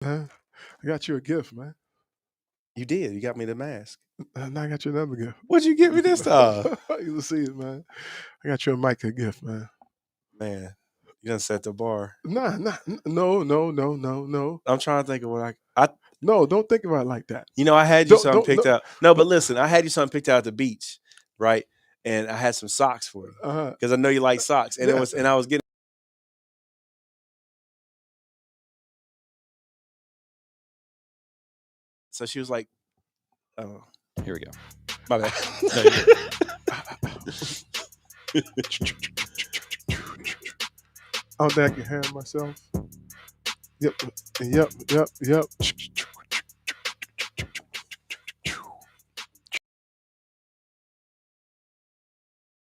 Man, I got you a gift, man. You did. You got me the mask. And I got you another gift. What'd you get me this time? You'll see it, man. I got you a mic a gift, man. Man, you done set the bar. No. I'm trying to think of what I No, don't think about it like that. I had you something Don't. picked out. No, but listen, I had you something picked out at the beach, right? And I had some socks for you Uh-huh. because I know you like socks, and Yeah. I was getting. So she was like, "Oh, Here we go. my bad." No, you're good. I don't think I can hear myself. Yep.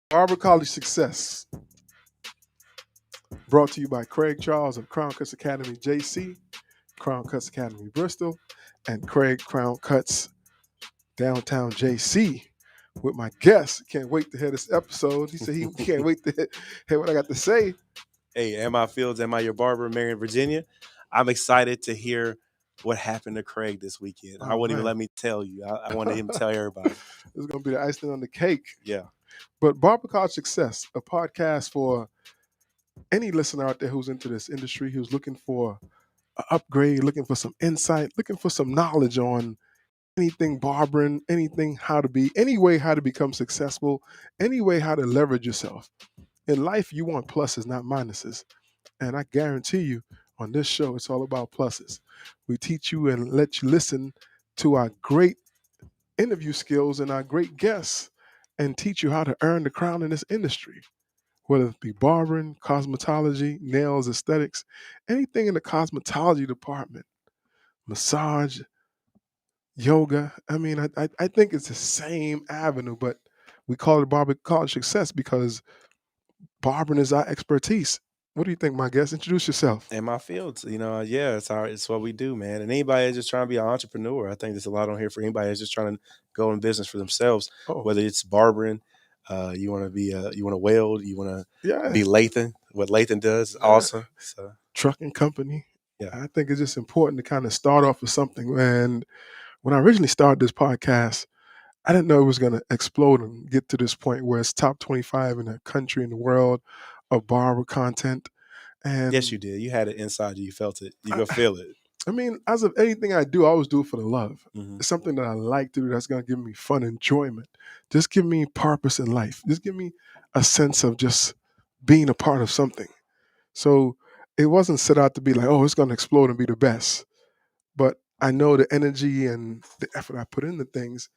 Barber College Success. Brought to you by Craig Charles of Crown Cuts Academy JC, Crown Cuts Academy Bristol, and Craig Crown Cuts Downtown JC. With my guest, can't wait to hear this episode. He said he can't wait to hear what I got to say. Hey, am I Fields? Am I your barber in Marion, Virginia? I'm excited to hear what happened to Craig this weekend. I Oh, wouldn't even man. let me tell you. I wanted him to tell everybody. This is going to be the icing on the cake. Yeah. But Barber College Success, a podcast for any listener out there who's into this industry, who's looking for an upgrade, looking for some insight, looking for some knowledge on anything barbering, anything how to be, any way how to become successful, any way how to leverage yourself. In life, you want pluses, not minuses. And I guarantee you, on this show, it's all about pluses. We teach you and let you listen to our great interview skills and our great guests and teach you how to earn the crown in this industry. Whether it be barbering, cosmetology, nails, aesthetics, anything in the cosmetology department, massage, yoga. I mean, I think it's the same avenue, but we call it Barber College Success because barbering is our expertise. What do you think, my guest? Introduce yourself. In my fields, yeah, it's what we do, man. And anybody that's just trying to be an entrepreneur, I think there's a lot on here for anybody that's just trying to go in business for themselves, Oh, whether it's barbering, you want to you want to weld, you want to yeah, be Lathan. What Lathan does is yeah. awesome. So Trucking company. yeah, I think it's just important to kind of start off with something. And when I originally started this podcast, I didn't know it was going to explode and get to this point where it's top 25 in the country and the world of barber content. yes, And you did. You had it inside you. You felt it. You I, go feel it. I mean, as of anything I do, I always do it for the love. Hmm. It's something that I like to do that's going to give me fun, enjoyment. Just give me purpose in life. Just give me a sense of just being a part of something. So it wasn't set out to be like, oh, it's going to explode and be the best. But I know the energy and the effort I put into things.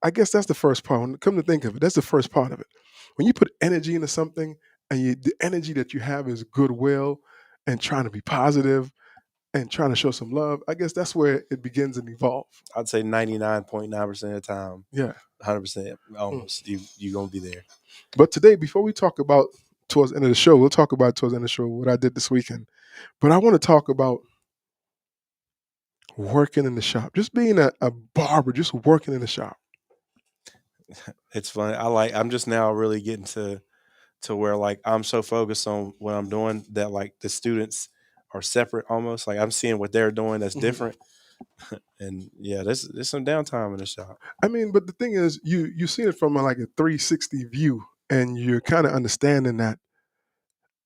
I guess that's the first part. When come to think of it, that's the first part of it. When you put energy into something and the energy that you have is goodwill and trying to be positive and trying to show some love, I guess that's where it begins and evolve. I'd say 99.9% of the time, Yeah. 100% Mm. almost. You gonna be there. But today, before we talk about towards the end of the show, we'll talk about towards the end of the show what I did this weekend. But I want to talk about working in the shop, just being a barber, just working in the shop. It's funny. I'm just now really getting to where like I'm so focused on what I'm doing that like the students are separate almost. Like I'm seeing what they're doing that's Mhm. different. And yeah, there's some downtime in the shop. I mean, but the thing is, you see it from like a 360 view, and you're kind of understanding that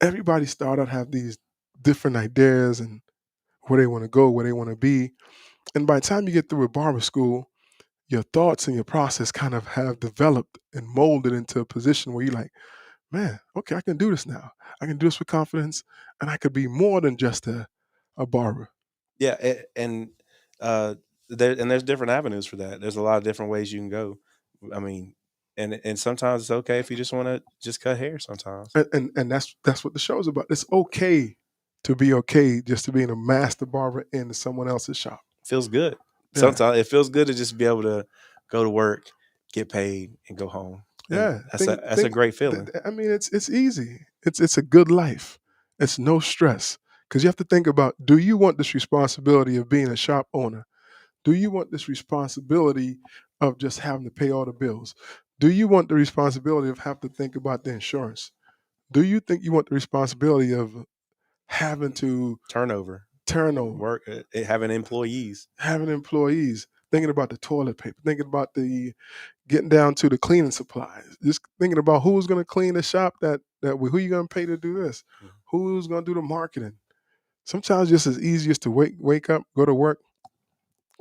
everybody start out have these different ideas and where they want to go, where they want to be, and by the time you get through a barber school, your thoughts and your process kind of have developed and molded into a position where you're like, man, okay, I can do this now. I can do this with confidence, and I could be more than just a barber. Yeah, and uh there's different avenues for that. There's a lot of different ways you can go. I mean, and sometimes it's okay if you just want to just cut hair sometimes. And that's what the show is about. It's okay to be okay just to being a master barber in someone else's shop. Feels good. Yeah, Sometimes it feels good to just be able to go to work, get paid, and go home. And yeah. that's a great feeling. I mean, it's easy. It's a good life. It's no stress because you have to think about: do you want this responsibility of being a shop owner? Do you want this responsibility of just having to pay all the bills? Do you want the responsibility of having to think about the insurance? Do you think you want the responsibility of having to Turnover. turnover, work, having employees. having employees, thinking about the toilet paper, thinking about the getting down to the cleaning supplies, just thinking about who's going to clean the shop, who you going to pay to do this, Mhm. who's going to do the marketing. Sometimes just as easy as to wake up, go to work,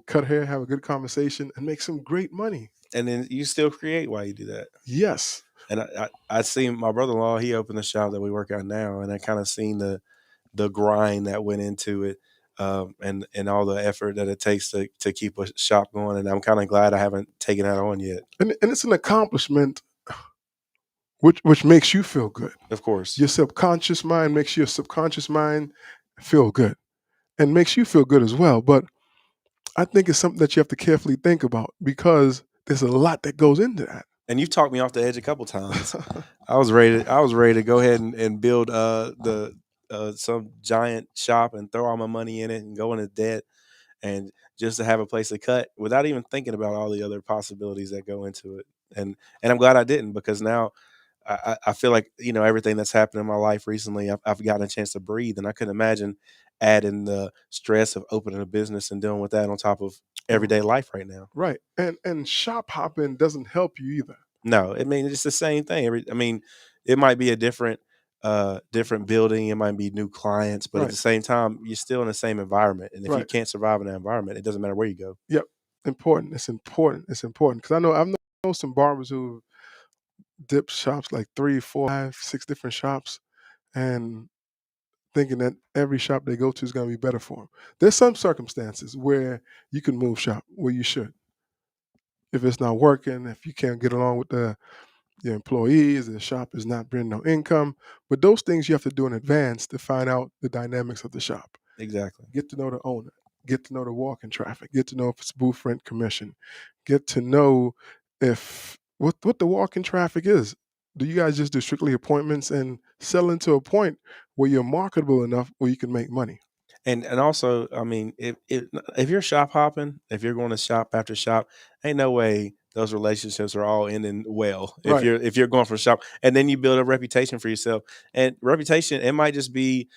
cut hair, have a good conversation, and make some great money. And then you still create while you do that. Yes. And I seen my brother-in-law, he opened the shop that we work at now, and I kind of seen the grind that went into it, and all the effort that it takes to keep a shop going. And I'm kind of glad I haven't taken that on yet. And it's an accomplishment which makes you feel good. Of course. Your subconscious mind makes your subconscious mind feel good and makes you feel good as well. But I think it's something that you have to carefully think about because there's a lot that goes into that. And you've talked me off the edge a couple times. I was ready to go ahead and build the some giant shop and throw all my money in it and go into debt, and just to have a place to cut without even thinking about all the other possibilities that go into it. And I'm glad I didn't, because now I feel like, everything that's happened in my life recently, I've gotten a chance to breathe, and I couldn't imagine adding the stress of opening a business and dealing with that on top of everyday life right now. Right. And shop hopping doesn't help you either. No, I mean, it's the same thing. I mean, it might be a different building, it might be new clients, but at Right. the same time, you're still in the same environment. And if you Right. can't survive in that environment, it doesn't matter where you go. Yep. Important. It's important. It's important. Because I've known some barbers who dip shops like 3, 4, 5, 6 different shops and thinking that every shop they go to is going to be better for them. There's some circumstances where you can move shop where you should. If it's not working, if you can't get along with your employees, the shop is not bringing no income. But those things you have to do in advance to find out the dynamics of the shop. Exactly. Get to know the owner, get to know the walk-in traffic, get to know if it's booth rent commission, get to know if what the walk-in traffic is. Do you guys just do strictly appointments and sell into a point where you're marketable enough where you can make money? And also, I mean, if you're shop hopping, if you're going to shop after shop, ain't no way those relationships are all ending well. Right, If you're going for shop, and then you build a reputation for yourself, and reputation, it might just be,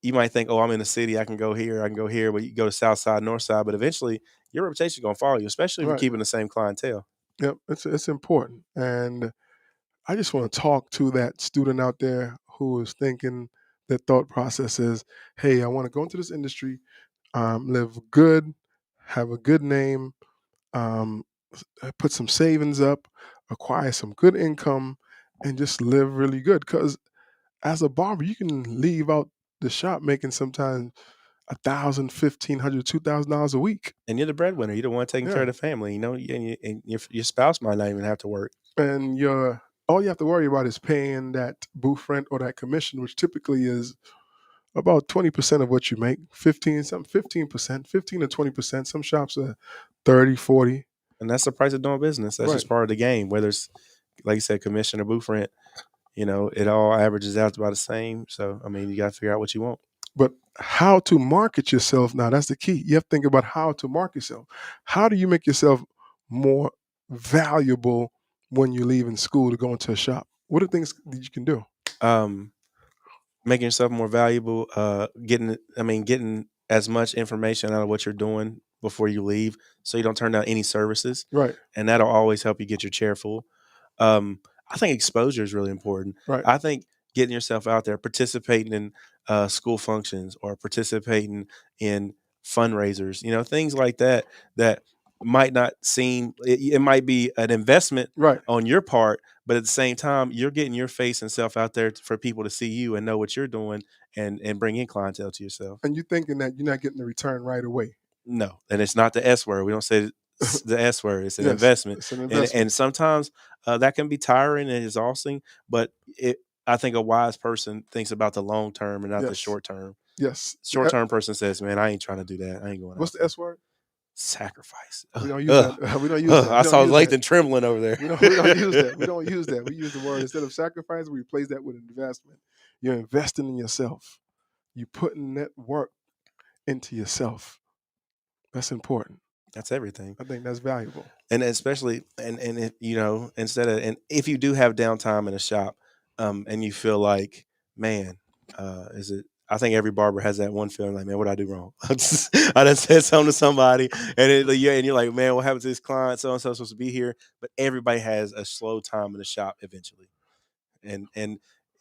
you might think, oh, I'm in the city, I can go here, but you go to South Side, North Side, but eventually your reputation is gonna follow you, especially if you're right. keeping the same clientele. Yep, it's important. And I just want to talk to that student out there who is thinking their thought process is, hey, I want to go into this industry, live good, have a good name, um, put some savings up, acquire some good income, and just live really good. Because as a barber, you can leave out the shop making sometimes $1,000, $1,500, $2,000 a week. And you're the breadwinner, you're the one taking care Yeah, of the family, and your spouse might not even have to work. and all you have to worry about is paying that booth rent or that commission, which typically is about 20% of what you make, 15%, 15 to 20%. Some shops are 30, 40. And that's the price of doing business. That's Right. just part of the game. Whether it's, like you said, commission or booth rent, it all averages out to about the same. So I mean, you got to figure out what you want. But how to market yourself now, that's the key. You have to think about how to market yourself. How do you make yourself more valuable when you're leaving school to go into a shop? What are things that you can do? Um, Making yourself more valuable, getting as much information out of what you're doing before you leave, so you don't turn down any services, Right, and that'll always help you get your chair full. Um, I think exposure is really important. right, I think getting yourself out there, participating in school functions or participating in fundraisers, things like that, that might not seem, it might be an investment right. on your part, but at the same time, you're getting your face and self out there for people to see you and know what you're doing, and bring in clientele to yourself. And you're thinking that you're not getting the return right away. No, and it's not the S word. We don't say the S word. It's an Yes, investment, it's an and investment. sometimes that can be tiring and exhausting. But I think a wise person thinks about the long term and not the Yes, short term. yes. Short term person says, "Man, I ain't trying to do that. I ain't going What's out the there." S word? Sacrifice. We don't use Ugh, that. We don't use that. I We don't saw use that. Lathan trembling over there. We don't use that. We don't use that. We use the word instead of sacrifice. We replace that with investment. You're investing in yourself. You're putting that work into yourself. That's important. That's everything. I think that's valuable. And especially, and if, instead of, and if you do have downtime in a shop, and you feel like, man, is it I think every barber has that one feeling like, man, what did I do wrong? I done said something to somebody, and you're like, man, what happened to this client? So and so supposed to be here, but everybody has a slow time in the shop eventually. And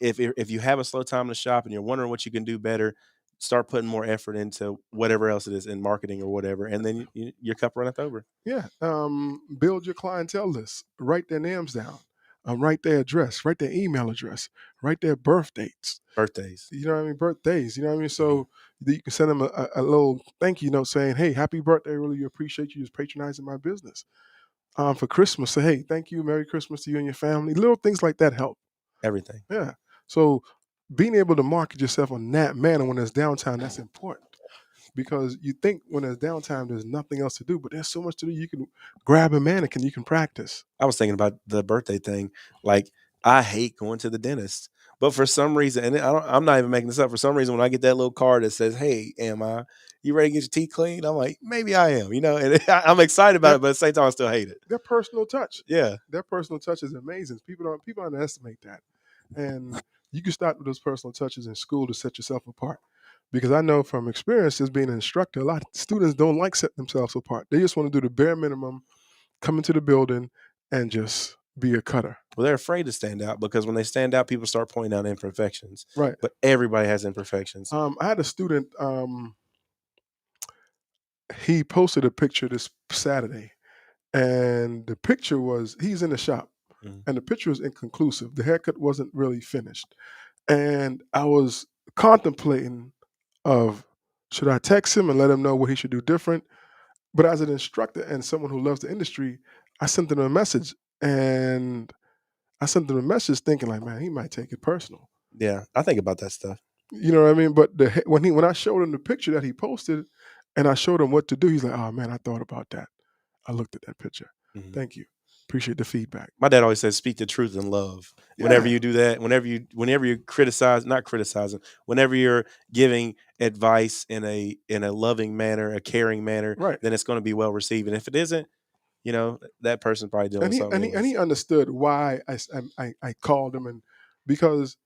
if you have a slow time in the shop and you're wondering what you can do better, start putting more effort into whatever else it is in marketing or whatever, and then your cup runneth over. Yeah. Build your clientele list. Write their names down. Write their address. Write their email address. Write their birth dates. Birthdays. You know what I mean? Birthdays. You know what I mean? Mhm. So that you can send them a little thank you note saying, "Hey, happy birthday! Really appreciate you just patronizing my business." For Christmas, say, "Hey, thank you, Merry Christmas to you and your family." Little things like that help. Everything. Yeah. So being able to market yourself on that manner when there's downtime, that's important. Because you think when there's downtime, there's nothing else to do, but there's so much to do. You can grab a mannequin, you can practice. I was thinking about the birthday thing. Like, I hate going to the dentist, but for some reason, and I'm not even making this up. For some reason, when I get that little card that says, "Hey, am I? You ready to get your teeth cleaned?" I'm like, maybe I am. And I'm excited about That it, but at the same time, I still hate it. that personal touch, Yeah. that personal touch is amazing. People underestimate that, and you can start with those personal touches in school to set yourself apart. Because I know from experience as being an instructor, a lot of students don't like setting themselves apart. They just want to do the bare minimum, come into the building, and just be a cutter. Well, they're afraid to stand out because when they stand out, people start pointing out imperfections. Right. But everybody has imperfections. I had a student. He posted a picture this Saturday, and the picture was he's in the shop, Mhm. and the picture was inconclusive. The haircut wasn't really finished, and I was contemplating of should I text him and let him know what he should do different. But as an instructor and someone who loves the industry, I sent him a message, and I sent him a message thinking like, man, he might take it personal. Yeah, I think about that stuff. You know what I mean? But when I showed him the picture that he posted, and I showed him what to do, he's like, "Oh man, I thought about that. I looked at that picture. Mhm. Thank you. Appreciate the feedback." My dad always says, "Speak the truth in love." Whenever Yeah, you do that, whenever you criticize, not criticizing, whenever you're giving advice in a loving manner, a caring manner, right. then it's going to be well received. And if it isn't, that person's probably dealing And with he something and he and anyways. he understood why I called him, and because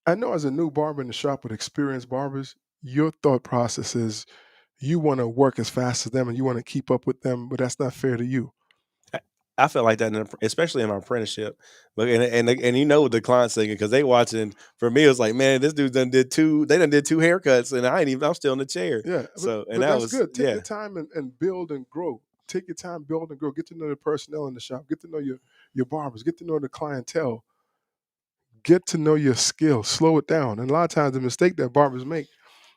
I know as a new barber in the shop with experienced barbers, your thought process is you want to work as fast as them and you want to keep up with them, but that's not fair to you. I I felt like that, especially in my apprenticeship. But and what the client's thinking because they watching. For me, it was like, man, this dude done did two. They done did two haircuts, and I ain't even. I'm still in the chair. Yeah, but So and but that that's was good. Take yeah. your time and build and grow. Take your time, build and grow. Get to know the personnel in the shop. Get to know your barbers. Get to know the clientele. Get to know your skill. Slow it down. And a lot of times, the mistake that barbers make,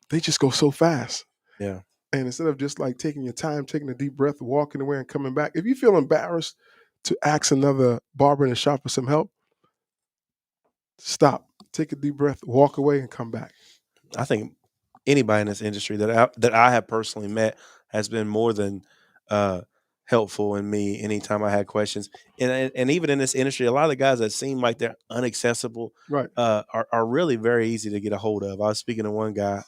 they just go so fast. Yeah. And instead of just like taking your time, taking a deep breath, walking away and coming back, if you feel embarrassed to ask another barber in the shop for some help, stop. Take a deep breath, walk away, and come back. I think anybody in this industry that I have personally met has been more than uh, helpful in me anytime I had questions. And even in this industry, a lot of the guys that seem like they're inaccessible Right. are really very easy to get a hold of. I was speaking to one guy,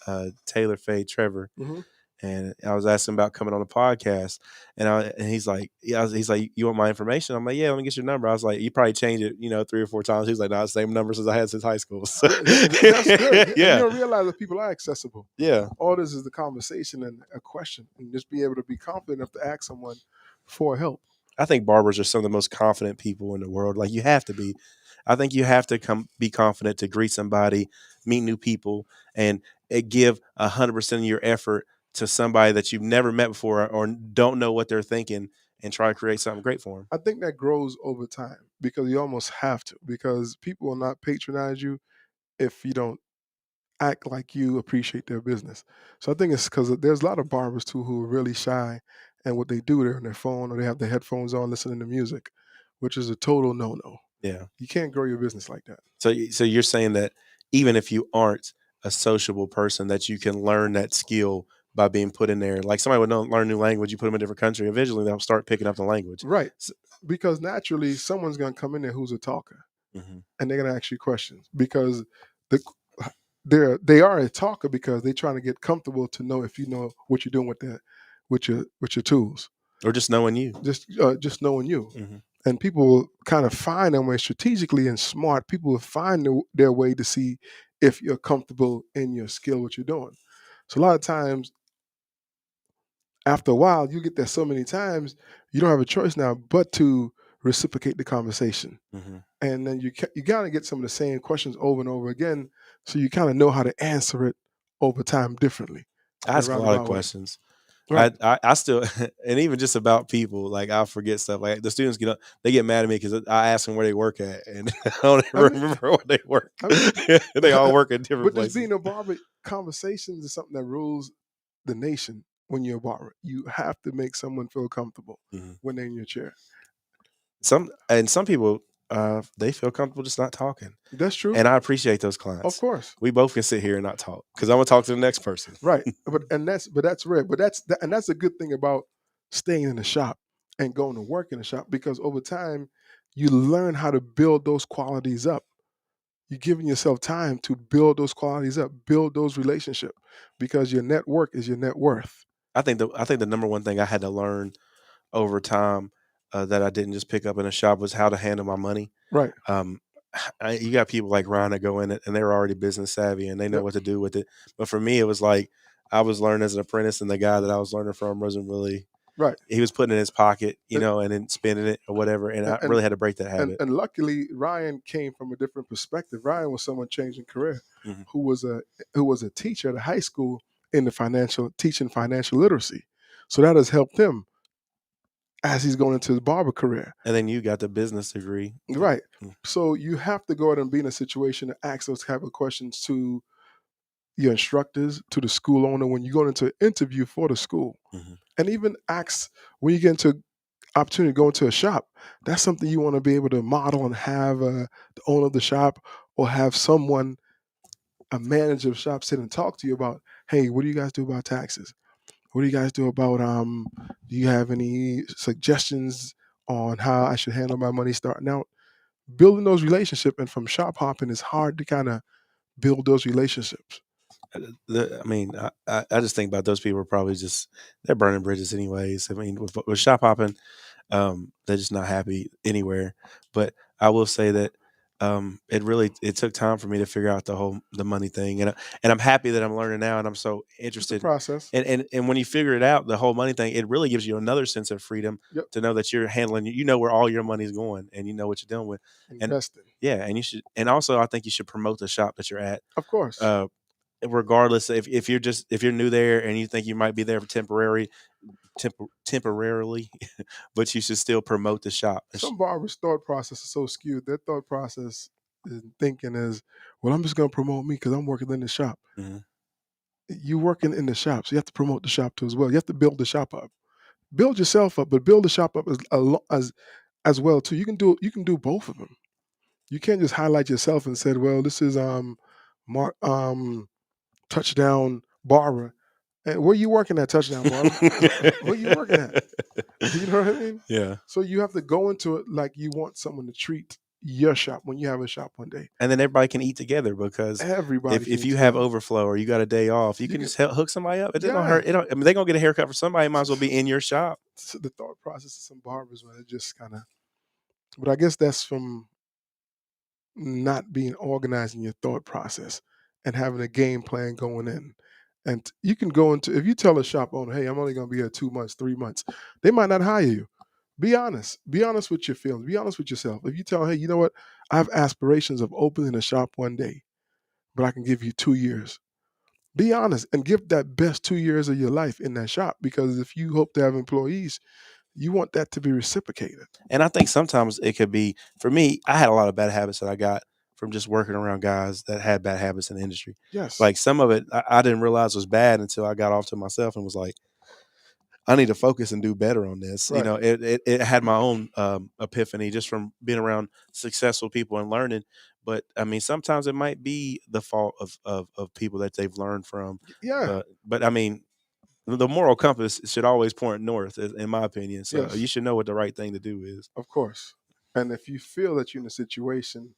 Taylor Fade Trevor, Hmm. and I was asking about coming on the podcast, and he's like, yeah, he's like, you want my information? I'm like, yeah, let me get your number. I was like, you probably changed it, 3 or 4 times. He's like, no, it's the same number since I had since high school. So, That's good. And you yeah, don't realize that people are accessible. yeah. All this is the conversation and a question, and just be able to be confident enough to ask someone for help. I think barbers are some of the most confident people in the world. Like you have to be. I think you have to be confident to greet somebody, meet new people, and give 100% of your effort to somebody that you've never met before or don't know what they're thinking, and try to create something great for them. I think that grows over time because you almost have to, because people will not patronize you if you don't act like you appreciate their business. So I think it's because there's a lot of barbers too who are really shy, and what they do, they're on their phone or they have their headphones on listening to music, which is a total no-no. Yeah. You can't grow your business like that. So you're saying that even if you aren't a sociable person, that you can learn that skill by being put in there. Like somebody would learn a new language, you put them in a different country, eventually they'll start picking up the language. Right. S Because naturally someone's going to come in there who's a talker, Mhm. and they're going to ask you questions because the they are a talker because they're trying to get comfortable to know if you know what you're doing with your tools. Or just knowing you. Just knowing you. Mhm. And people will kind of find their way strategically and smart. People will find their way to see if you're comfortable in your skill, what you're doing. So a lot of times, after a while, you get there so many times, you don't have a choice now but to reciprocate the conversation. Hmm. And then you gotta get some of the same questions over and over again, so you kind of know how to answer it over time differently I in a ask a lot of roundabout way. questions. Right. I still and even just about people, like I'll forget stuff. Like the students get up, they get mad at me because I ask them where they work at, and I don't I ever mean, remember where they work. I mean, They all work in different but just places. being a barber, conversations is something that rules the nation. When you're a barber, you have to make someone feel comfortable Mhm. when they're in your chair. Some people they feel comfortable just not talking, That's true, and I appreciate those of clients. course. We both can sit here and not talk because I'm gonna talk to the next person. Right, but that's rare. And that's a good thing about staying in the shop and going to work in the shop, because over time you learn how to build those qualities up. You're giving yourself time to build those qualities up, build those relationships, because your network is your net worth. I think the number one thing I had to learn over time that I didn't just pick up in a shop was how to handle my money. Right. Um, you got people like Ryan that go in it and they're already business savvy and they know Yep. what to do with it. But for me, it was like I was learning as an apprentice, and the guy that I was learning from wasn't really. Right. He was putting it in his pocket, And and then spending it or whatever. And and I and, really had to break that habit. and luckily Ryan came from a different perspective. Ryan was someone changing career, Hmm. who was a teacher at a high school in the financial teaching financial literacy. So that has helped him as he's going into his barber career. And then you got the business degree. Right. Mm-hmm. So you have to go out and be in a situation to ask those type of questions to your instructors, to the school owner when you go into an interview for the school. And even ask when you get into opportunity to go into a shop. That's something you want to be able to model and have the owner of the shop or have someone, a manager of shop, sit and talk to you about, hey, what do you guys do about taxes? What do you guys do about do you have any suggestions on how I should handle my money starting out? Building those relationships, and from shop hopping it's hard to kind of build those relationships. I mean, I just think about those people are probably just they're burning bridges anyways. I mean, with shop hopping, they're just not happy anywhere. But I will say that it took time for me to figure out the money thing, and I'm happy that I'm learning now, and I'm so It's a interested. process. And when you figure it out, the whole money thing, it really gives you another sense of freedom Yep. to know that you're handling. You know where all your money's going, and you know what you're dealing with, and Investing. yeah, and you should. And also, I think you should promote the shop that you're at. Of course. Uh, Regardless if you're new there and you think you might be there for temporarily, but you should still promote the shop. Some barbers' thought process is so skewed. Their thought process is thinking is, well, I'm just going to promote me because I'm working in the shop. Mhm. You working in the shop, so you have to promote the shop too as well. You have to build the shop up, build yourself up, but build the shop up as well too. You can do both of them. You can't just highlight yourself and say, well, this is Mark touchdown Barber. And where you working at, touchdown Barber? Where you working at? You know what I mean? Yeah. So you have to go into it like you want someone to treat your shop when you have a shop one day. And then everybody can eat together because Everybody can if eat you have together. overflow or you got a day off, you You can can, just hook somebody up. It don't yeah. hurt. It don't, I mean, they're gonna get a haircut for somebody. Might as well be in your shop. So the thought process of some barbers, man, it just kind of. But I guess that's from not being organized in your thought process and having a game plan going in. And you can go into if you tell a shop owner, "Hey, I'm only going to be here 2 months, 3 months," they might not hire you. Be honest. Be honest with your feelings. Be honest with yourself. If you tell, "Hey, you know what? I have aspirations of opening a shop one day, but I can give you 2 years." Be honest and give that best 2 years of your life in that shop, because if you hope to have employees, you want that to be reciprocated. And I think sometimes it could be for me. I had a lot of bad habits that I got from just working around guys that had bad habits in the industry. Yes. Like some of it, I didn't realize was bad until I got off to myself and was like, I need to focus and do better on this. Right. It had my own epiphany just from being around successful people and learning. But I mean, sometimes it might be the fault of people that they've learned from. Yeah. But I mean, the moral compass should always point north, in my opinion. So you Yes. should know what the right thing to do is. Of course. And if you feel that you're in a situation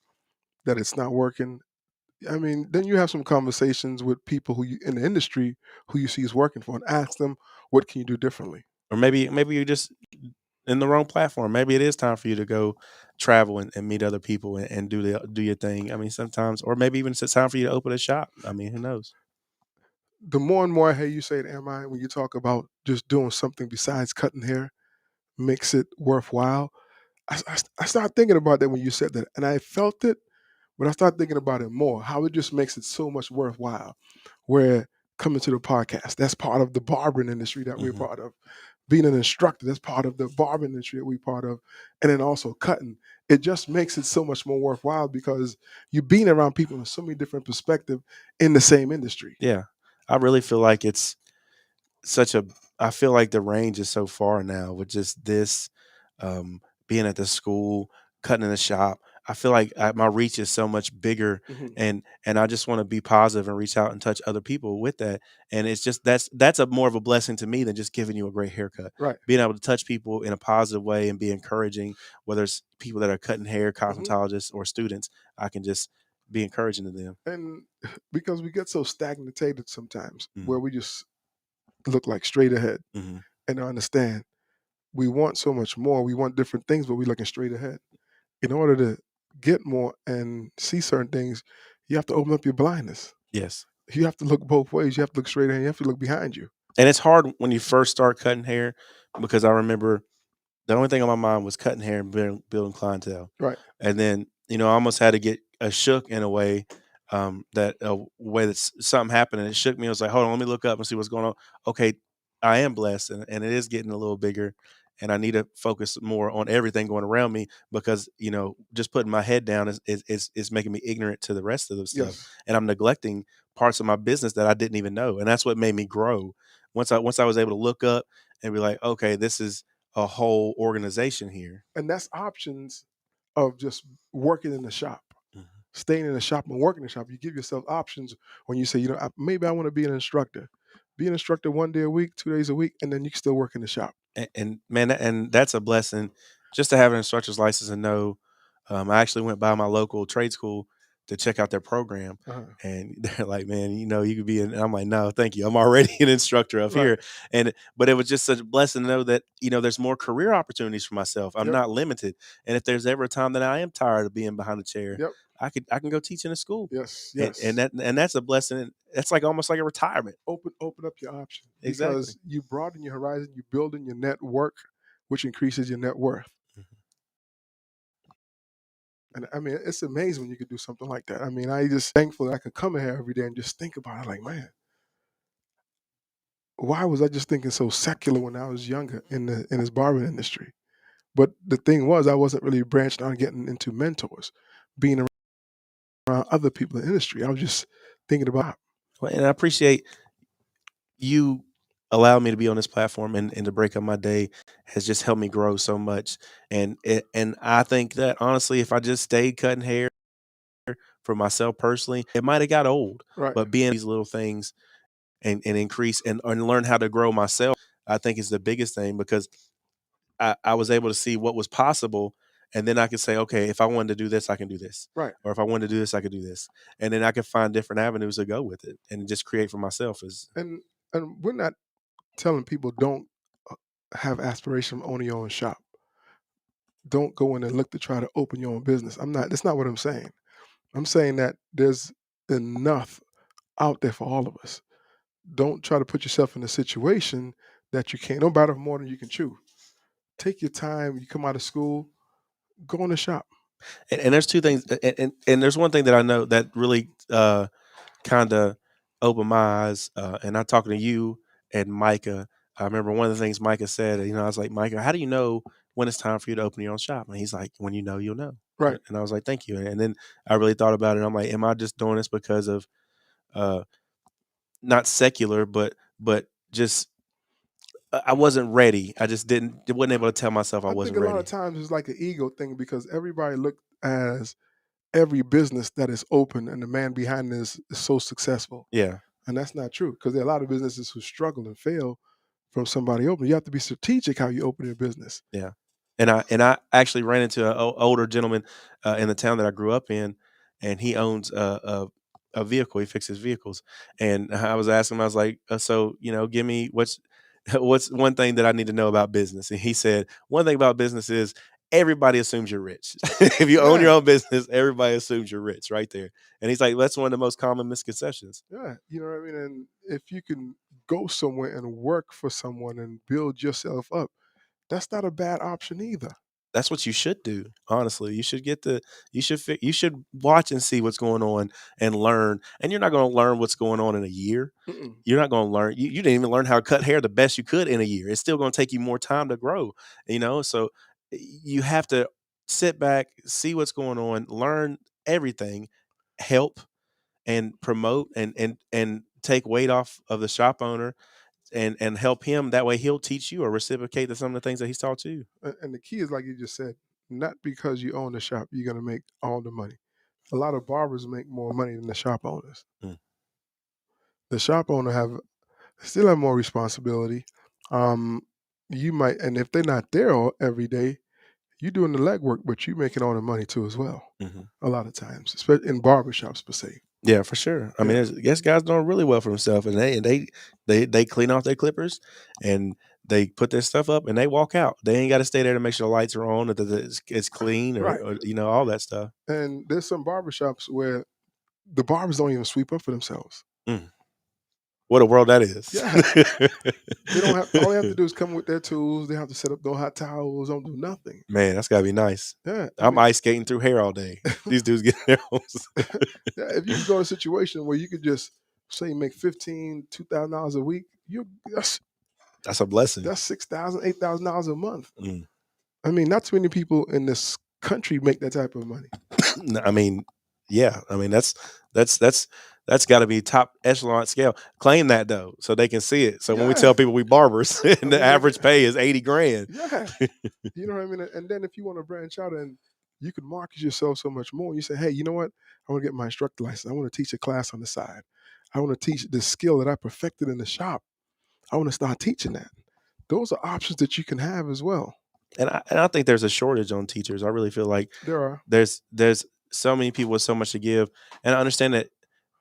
that it's not working, I mean, then you have some conversations with people who you in the industry who you see is working for, and ask them, what can you do differently? Or maybe you're just in the wrong platform. Maybe it is time for you to go travel and meet other people and do your thing. I mean, sometimes, or maybe even it's time for you to open a shop. I mean, who knows? The more and more I hear you say it, am I, when you talk about just doing something besides cutting hair makes it worthwhile. I started thinking about that when you said that, and I felt it, but I started thinking about it more. How it just makes it so much worthwhile. Where coming to the podcast, that's part of the barbering industry that we're Hmm. part of. Being an instructor, that's part of the barbering industry that we're part of, and then also cutting. It just makes it so much more worthwhile because you're being around people in so many different perspectives in the same industry. Yeah, I really feel like it's such a I feel like the range is so far now with just this, um, being at the school, cutting in the shop. I feel like my reach is so much bigger, Hmm. and I just want to be positive and reach out and touch other people with that. And it's just that's a more of a blessing to me than just giving you a great haircut. Right. Being able to touch people in a positive way and be encouraging, whether it's people that are cutting hair, Hmm. cosmetologists, or students, I can just be encouraging to them. And because we get so stagnated sometimes, where Hmm. we just look like straight ahead, Hmm. and I understand we want so much more. We want different things, but we're looking straight ahead. In order to get more and see certain things, you have to open up your blindness. Yes. You have to look both ways. You have to look straight ahead. You have to look behind you. And it's hard when you first start cutting hair because I remember the only thing on my mind was cutting hair and building clientele. Right. And then, I almost had to get a shook in a way, that a way that something happened and it shook me. I was like, hold on, let me look up and see what's going on. Okay, I am blessed and it is getting a little bigger. And I need to focus more on everything going around me because, just putting my head down is making me ignorant to the rest of the stuff. Yes. And I'm neglecting parts of my business that I didn't even know. And that's what made me grow. Once I was able to look up and be like, okay, this is a whole organization here. And that's options of just working in the shop, Mhm. staying in the shop and working in the shop. You give yourself options when you say, maybe I want to be an instructor. Be an instructor 1 day a week, 2 days a week, and then you can still work in the shop. And man, and that's a blessing just to have an instructor's license and know. I actually went by my local trade school to check out their program, Uh-huh. and they're like, "Man, you could be." And I'm like, "No, thank you. I'm already an instructor up Right. here." But it was just such a blessing to know that there's more career opportunities for myself. I'm Yep. not limited, and if there's ever a time that I am tired of being behind a chair, Yep. I can go teach in a school, Yes. and Yes. that's a blessing. That's like almost like a retirement. Open up your options Exactly. because you broaden your horizon, you building your network, which increases your net worth. Mhm. And I mean, it's amazing when you could do something like that. I mean, I just thankful that I could come in here every day and just think about it. Like, man, why was I just thinking so secular when I was younger in this barbering industry? But the thing was, I wasn't really branched on getting into mentors, being around other people in the industry. I was just thinking about Well, and I appreciate you allow me to be on this platform and to break up my day has just helped me grow so much. And I think that honestly, if I just stayed cutting hair for myself personally, it might have got old. right, But being these little things and increase and learn how to grow myself, I think is the biggest thing because I was able to see what was possible. And then I could say, okay, if I wanted to do this, I can do this. right, Or if I wanted to do this, I could do this. And then I could find different avenues to go with it and just create for myself is and we're not telling people don't uh, have aspiration of owning your own shop. Don't go in and look to try to open your own business. I'm not. That's not what I'm saying. I'm saying that there's enough out there for all of us. Don't try to put yourself in a situation that you can't. Don't bite off more than you can chew. Take your time. You come out of school, go in the shop. and there's two things and there's one thing that I know that really kind of opened my eyes and I talking to you and Micah. I remember one of the things Micah said, I was like, Micah, how do you know when it's time for you to open your own shop? And he's like, when you know, you'll know. Right, And I was like, thank you. And then I really thought about it. I'm like, am I just doing this because of uh not secular, but just I wasn't ready. I just wasn't able to tell myself I I think wasn't a lot of ready. times it's like an ego thing because everybody look as every business that is open and the man behind this is so successful. Yeah. And that's not true because there are a lot of businesses who struggle and fail from somebody open. You have to be strategic how you open your business. Yeah, and I actually ran into an older gentleman in the town that I grew up in, and he owns a vehicle. He fixes vehicles, and I was asking him, I was like, "So, give me what's what's one thing that I need to know about business?" And he said, "One thing about business is everybody assumes you're rich. If you own your Yeah, own business, everybody assumes you're rich right there. And he's like, that's one of the most common misconceptions. yeah. You know what I mean? And if you can go somewhere and work for someone and build yourself up, that's not a bad option either. That's what you should do. Honestly, you should you should watch and see what's going on and learn. And you're not going to learn what's going on in a year. Mm-mm. You're not going to learn. You didn't even learn how to cut hair the best you could in a year. It's still going to take you more time to grow. So you have to sit back, see what's going on, learn everything, help and promote and take weight off of the shop owner and help him. That way, he'll teach you or reciprocate to some of the things that he's taught you. And the key is like you just said, not because you own the shop, you're gonna make all the money. A lot of barbers make more money than the shop owners. Mm, The shop owner still have more responsibility. Um, you might, and if they're not there every day, you doing the legwork, but you making all the money too as well. mhm. A lot of times, especially in barbershops per se. Yeah, for sure. I mean, Yeah, there's guys doing really well for themselves, and they clean off their clippers, and they put their stuff up, and they walk out. They ain't got to stay there to make sure the lights are on, or that it's clean, or, right. or all that stuff. And there's some barbershops where the barbers don't even sweep up for themselves. Mm, what a world that is! Yeah, they don't have. All they have to do is come with their tools. They have to set up no hot towels. Don't do nothing. Man, that's gotta be nice. Yeah, I I'm mean, ice skating through hair all day. These dudes get their homes. yeah, if you could go to a situation where you could just say you make $2,000 a week, you That's a blessing. that's $6,000, $8,000 a month. Mm. I mean, not too many people in this country make that type of money. I mean, yeah. I mean, that's got to be top echelon scale. Claim that though, so they can see it. So when we Yeah, tell people we barbers, I and the mean, like, average pay is 80 grand. yeah, you know what I mean. And then if you want to branch out and you can market yourself so much more, you say, hey, you know what? I want to get my instructor license. I want to teach a class on the side. I want to teach the skill that I perfected in the shop. I want to start teaching that. Those are options that you can have as well. And I think there's a shortage on teachers. I really feel like There are. there's so many people with so much to give, and I understand that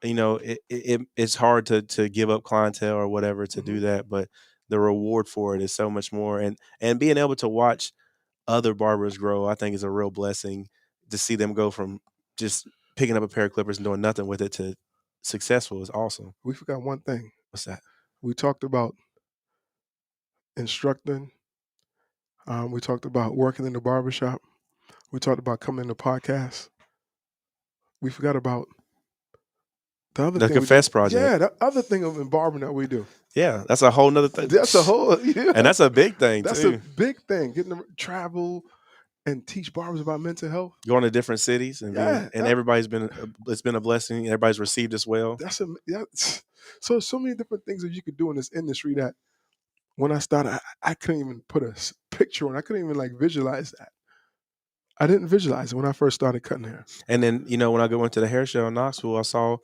it's hard to give up clientele or whatever to do Mhm. that, but the reward for it is so much more, and being able to watch other barbers grow, I think is a real blessing to see them go from just picking up a pair of clippers and doing nothing with it to successful is awesome. We forgot one thing. What's that? We talked about instructing. We talked about working in the barbershop. We talked about coming in the podcast. We forgot about the other The thing we do. Confess Project. Yeah, the other thing of embalming that we do. Yeah, that's a whole nother thing. That's a whole, yeah, And that's a big thing that's a too. big thing. Getting to travel and teach barbers about mental health. Going to different cities and Yeah, everybody's been it's been a blessing. Everybody's received as well. that's so many different things that you could do in this industry that when I started, I couldn't even put a picture on. I couldn't even like visualize that. I didn't visualize it when I first started cutting hair. And then when I go into the hair show in Knoxville, I saw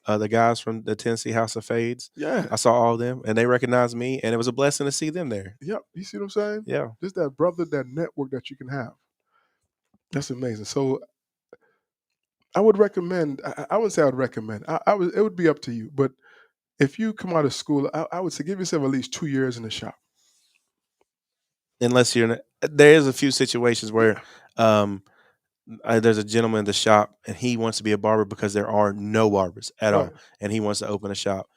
the guys from the Tennessee House of Fades. Yeah, I saw all of them, and they recognized me, and it was a blessing to see them there. yep. You see what I'm saying? Yeah, Just that brother, that network that you can have. That's amazing. So I would recommend. I wouldn't say I would recommend. I would. It would be up to you. But if you come out of school, I would say give yourself at least 2 years in the shop. unless there is a few situations where Yeah. um, there's a gentleman in the shop, and he wants to be a barber because there are no barbers at Right. all, and he wants to open a shop.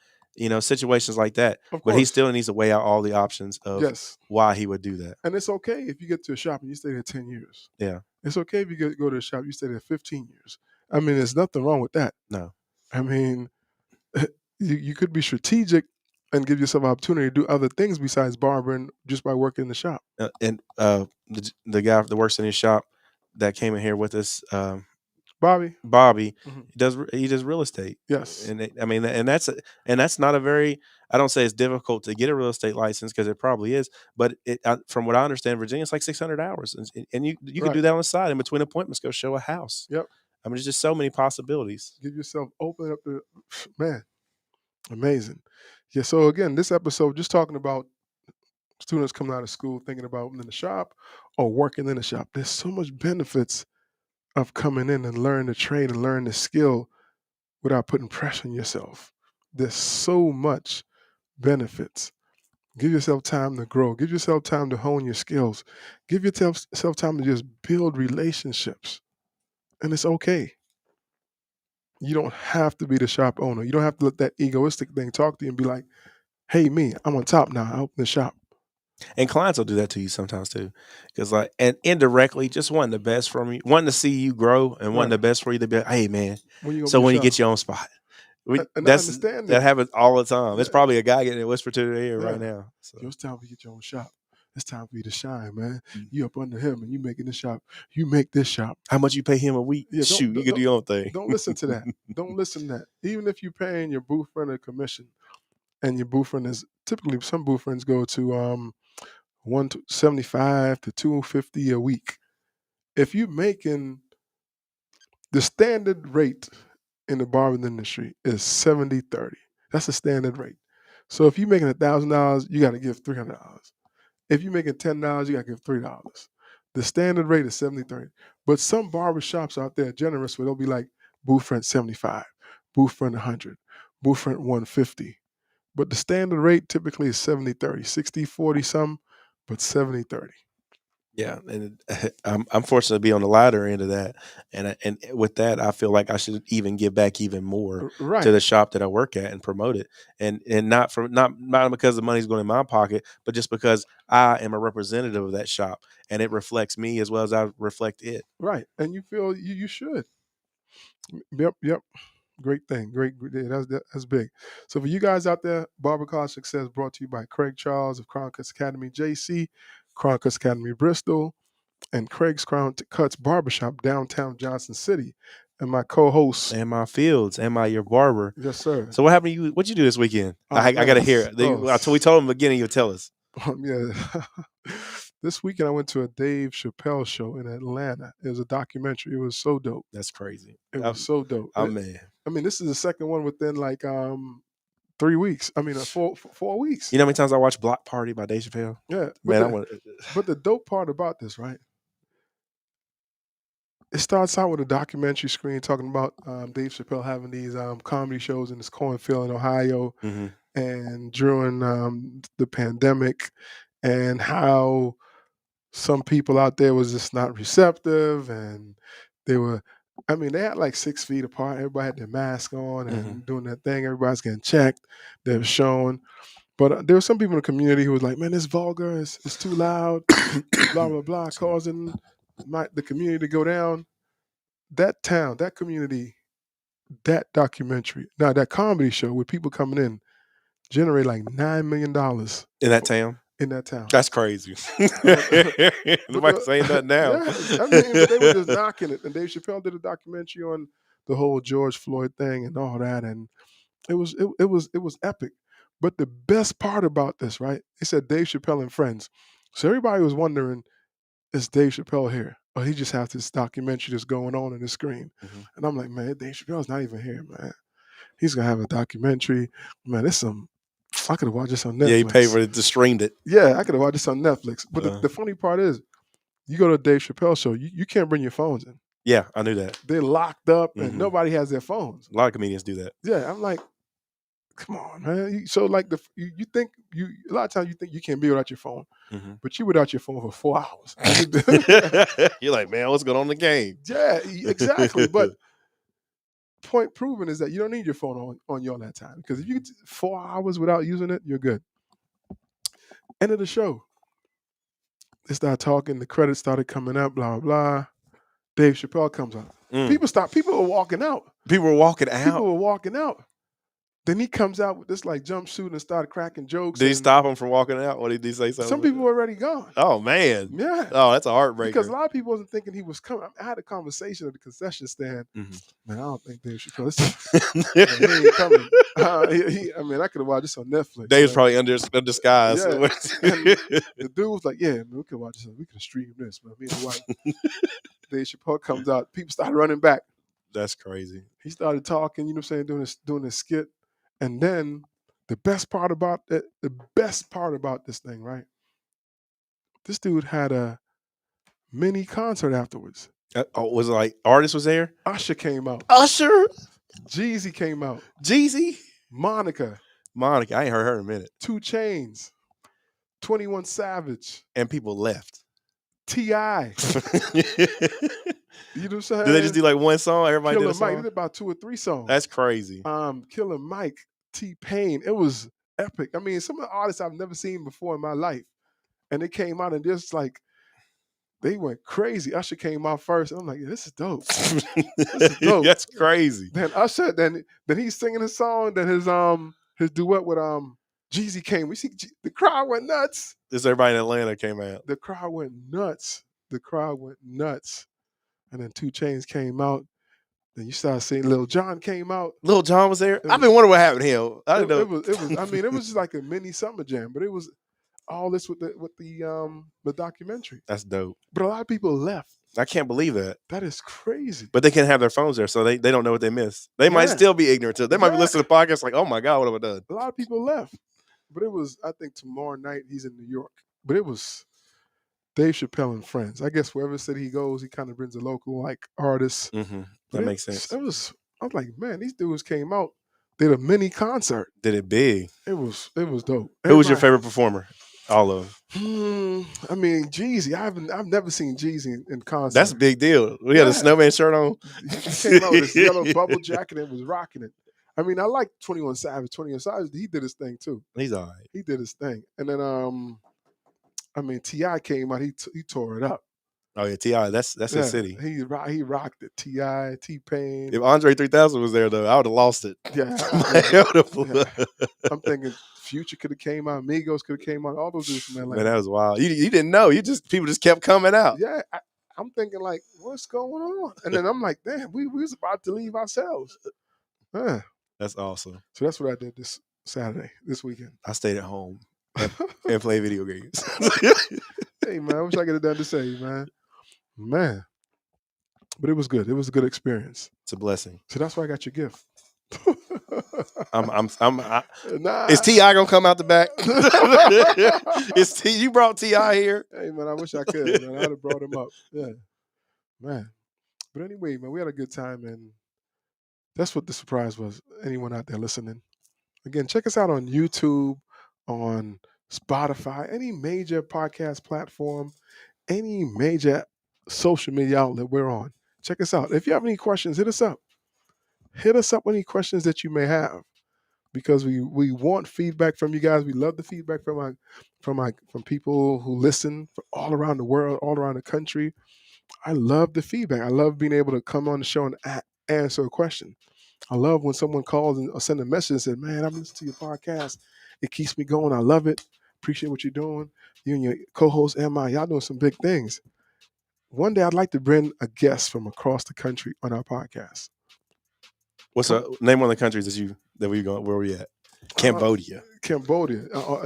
Situations like that. Of But he course. still needs to weigh out all the options of Yes. why he would do that. And it's okay if you get to a shop and you stay there 10 years. Yeah, It's okay if you go to a shop, you stay there 15 years. I mean, there's nothing wrong with that. no. I mean, you could be strategic and give yourself an opportunity to do other things besides barbering just by working in the shop. And the guy that works in his shop that came in here with us, Bobby? Bobby, Mhm. he does real estate, Yes. and I mean, and that's not a very. I don't say it's difficult to get a real estate license because it probably is, but from what I understand, Virginia, it's like 600 hours, and you could do Right. that on the side in between appointments, go show a house. Yep. I mean, there's just so many possibilities. Give yourself open up the man. Amazing. Yeah. So again, this episode just talking about students coming out of school thinking about opening the shop or working in the shop. There's so much benefits of coming in and learn the trade and learn the skill without putting pressure on yourself. There's so much benefits. Give yourself time to grow. Give yourself time to hone your skills. Give yourself time to just build relationships. And it's okay. You don't have to be the shop owner. You don't have to let that egoistic thing talk to you and be like, hey, me, I'm on top now. I open the shop. And clients will do that to you sometimes too, because like and indirectly, just wanting the best from you, wanting to see you grow, and wanting Right. the best for you. To be like, hey man, When you open so your when you shop. get your own spot, And I understand that that. happens all the time. It's Yeah. probably a guy getting it whispered to their ear right Yeah. now. So It's time to get your own shop. It's time for you to shine, man. mm. You up under him and you making the shop. You make this shop. How much you pay him a week? Yeah, Shoot, you can do your own thing. don't listen to that. Don't listen to that. Even if you're paying your booth friend a commission, and your booth friend is typically some booth friends go to 175 to 250 a week. If you're making the standard rate in the barbering industry is 70/30. That's the standard rate. So if you're making $1,000, you got to give $300. If you're making $10, you got to give $3. The standard rate is 70/30. But some barber shops out there are generous where they'll be like booth rent 75, booth rent 100, booth rent 150. But the standard rate typically is 70/30, 60/40 some, but 70/30. Yeah, and I'm fortunate to be on the lighter end of that, and with that, I feel like I should even give back even more to Right, the shop that I work at and promote it, and not for not because the money's going in my pocket, but just because I am a representative of that shop, and it reflects me as well as I reflect it. right. And you feel you should. Yep, yep. Great thing. Yeah, that's big. So for you guys out there, Barber College Success brought to you by Craig Charles of Crown Cuts Academy JC, Crown Cuts Academy Bristol, and Craig's Crown Cuts Barbershop downtown Johnson City. And my co-host, And my fields, am I your barber? yes sir. So what happened to you? What'd you do this weekend? Oh I got man, to hear it. We told him beginning. You tell us. yeah. This weekend I went to a Dave Chappelle show in Atlanta. It was a documentary. It was so dope. That's crazy. It was so dope. I'm man. I mean, this is the second one within like 3 weeks. I mean, 4 weeks. You know how many times I watched Block Party by Dave Chappelle? Yeah, Man, I want. but the dope part about this, right? It starts out with a documentary screen talking about Dave Chappelle having these comedy shows in this cornfield in Ohio, Mm-hmm. and during the pandemic, and how some people out there was just not receptive, and they were. I mean, they had like 6 feet apart. Everybody had their mask on Mm-hmm. and doing their thing. Everybody's getting checked. They were showing. But there were some people in the community who was like, man, it's vulgar. It's too loud. Blah, blah, blah, causing the community to go down. That town, that community, that documentary, now that comedy show with people coming in, generate like $9 million In that town. in that town. That's crazy. But Nobody saying that now. yeah, I mean, but they were just knocking it. And Dave Chappelle did a documentary on the whole George Floyd thing and all that, and it was epic. But the best part about this, right? It said Dave Chappelle and friends. So everybody was wondering, is Dave Chappelle here? Or he just has this documentary that's going on the screen. Mm-hmm. And I'm like, man, Dave Chappelle's not even here, man. He's gonna have a documentary. Man, I could have watched this on Netflix. Yeah, he paid for it to stream it. Yeah, I could have watched this on Netflix. But the funny part is, you go to a Dave Chappelle show, you can't bring your phones in. Yeah, I knew that. They're locked up and Mhm. nobody has their phones. A lot of comedians do that. Yeah, I'm like, come on, man. So like you think a lot of times you think you can't be without your phone, Mhm. but you without your phone for 4 hours. You're like, man, what's going on in the game? Yeah, exactly. But point proven is that you don't need your phone on you all that time, because if you get 4 hours without using it, you're good. End of the show. They start talking. The credits started coming up. Blah blah blah. Dave Chappelle comes out. People were walking out. People were walking out. People were walking out. Then he comes out with this like jumpsuit and started cracking jokes. Did he stop him from walking out? Or did he say something? Some people were already gone. Oh man. Yeah. Oh, that's a heartbreaker. Because a lot of people wasn't thinking he was coming. I had a conversation at the concession stand. Mhm. Man, I don't think Dave Chappelle. He ain't coming. I mean, I could have watched this on Netflix. Dave's probably under disguise. Yeah. The dude was like, "Yeah, man, we could watch this. We could stream this." But me and the wife, Dave Chappelle comes out. People started running back. That's crazy. He started talking. You know what I'm saying? Doing this skit, and then the best part about this thing, right? This dude had a mini concert afterwards. Was it like artist was there? Usher came out. Usher, Jeezy came out. Jeezy, Monica. I ain't heard her in a minute. 2 Chainz. 21 Savage, and people left. T.I. Did You know what I'm they just saying? do like one song? Everybody did Killer a Mike. They song? did about 2 or 3 songs. That's crazy. Killer Mike, T-Pain. It was epic. I mean, some of the artists I've never seen before in my life. And they came out and just like, they went crazy. Usher came out first. And I'm like, yeah, this is dope. This is dope. That's crazy. Then Usher, then he's singing a song. Then his duet with Jeezy came. We see the crowd went nuts. This everybody in Atlanta came out. The crowd went nuts. The crowd went nuts. And then 2 Chainz came out. Then you started seeing Lil Jon came out. Lil Jon was there. It I've was- been wondering what happened to him. I didn't know. It was. I mean, it was just like a mini summer jam, but it was all this with the documentary. That's dope. But a lot of people left. I can't believe that. That is crazy. But they can't have their phones there, so they don't know what they missed. They might Yeah. still be ignorant to it. They might be Yeah. listening to the podcast like, oh my God, what have I done? A lot of people left. But it was, I think tomorrow night he's in New York. But it was Dave Chappelle and friends. I guess wherever city he goes, he kind of brings a local like artist. Mm-hmm. But That makes sense. I was like, man, these dudes came out, did a mini concert. Did it big. It was dope. Who was your favorite performer? All of them. I mean, Jeezy. I've never seen Jeezy in concert. That's a big deal. We had a snowman shirt on. He came out with his yellow bubble jacket and was rocking it. I mean, I like 21 Savage. 21 Savage, he did his thing too. He's all right. He did his thing. And then I mean, T.I. came out, he tore it up. Oh yeah, T.I. That's his city. He rocked it. T.I., T-Pain. If Andre 3000 was there though, I would have lost it. Yeah. I'm thinking Future could have came out, Migos could have came out, all those dudes from Atlanta. Man, that was wild. You didn't know. People just kept coming out. Yeah, I'm thinking like, what's going on? And then I'm like, damn, we was about to leave ourselves. Yeah. That's awesome. So that's what I did this weekend. I stayed at home and played video games. Hey man, I wish I could have done the same, man. But it was good. It was a good experience. It's a blessing. So that's why I got your gift. Is T.I. gonna come out the back? You brought T.I. here? Hey man, I wish I could. Man. I'd have brought him up. Yeah, man. But anyway, man, we had a good time, and that's what the surprise was. Anyone out there listening? Again, check us out on YouTube, on Spotify, any major podcast platform, any major social media outlet we're on. Check us out. If you have any questions, hit us up. Hit us up with any questions that you may have, because we want feedback from you guys. We love the feedback from people who listen from all around the world, all around the country. I love the feedback. I love being able to come on the show and answer a question. I love when someone calls or send a message and says, man, I'm listening to your podcast. It keeps me going. I love it. Appreciate what you're doing. You and your co-host, Emma, y'all doing some big things. One day I'd like to bring a guest from across the country on our podcast. What's name one of the countries that we going? Where we at? Cambodia.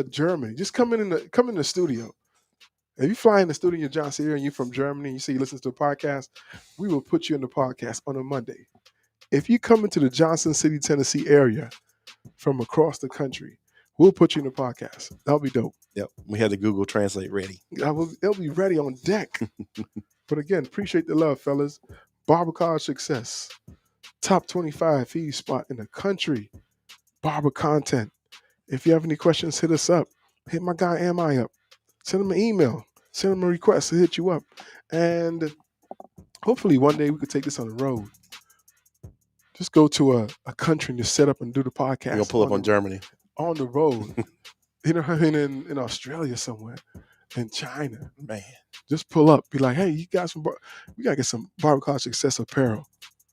Germany. Just come in the studio. If you fly in the studio in Johnson area and you're from Germany and you say you listen to a podcast, we will put you in the podcast on a Monday. If you come into the Johnson City, Tennessee area from across the country, we'll put you in the podcast. That'll be dope. Yep. We had the Google Translate ready. They'll be ready on deck. But again, appreciate the love, fellas. Barber College Success. Top 25 feed spot in the country. Barber content. If you have any questions, hit us up. Hit my guy Am-I up. Send him an email. Send him a request to hit you up. And hopefully one day we could take this on the road. Just go to a country and just set up and do the podcast. You're going to pull up on Germany. On the road. You know, in Australia somewhere. In China. Man. Just pull up. Be like, hey, you guys we got to get some Barber College Success apparel.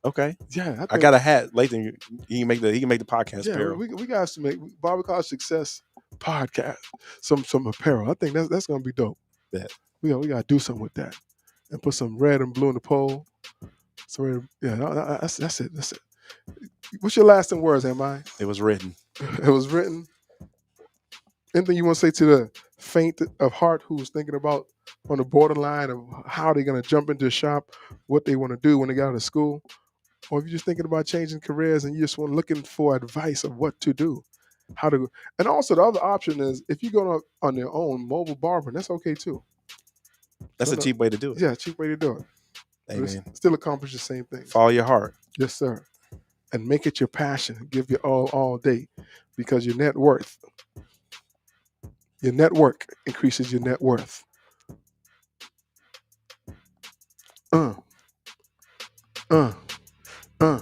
Okay. Yeah. I got a hat. Lathan, he can make the podcast apparel. We got to make Barber College Success podcast. Some apparel. I think that's going to be dope. Yeah. We got to do something with that. And put some red and blue in the pole. So that's it. That's it. What's your last 10 words, Am-I? It was written. It was written. Anything you want to say to the faint of heart who's thinking about on the borderline of how they're going to jump into a shop, what they want to do when they get out of school? Or if you're just thinking about changing careers and you just want looking for advice of what to do, how to. And also the other option is if you go on their own mobile barbering, that's okay too. That's a cheap way to do it. Yeah, cheap way to do it. Amen. Still accomplish the same thing. Follow your heart. Yes, sir. And make it your passion. Give you all day, because your net worth Your network increases your net worth. Uh, uh, uh.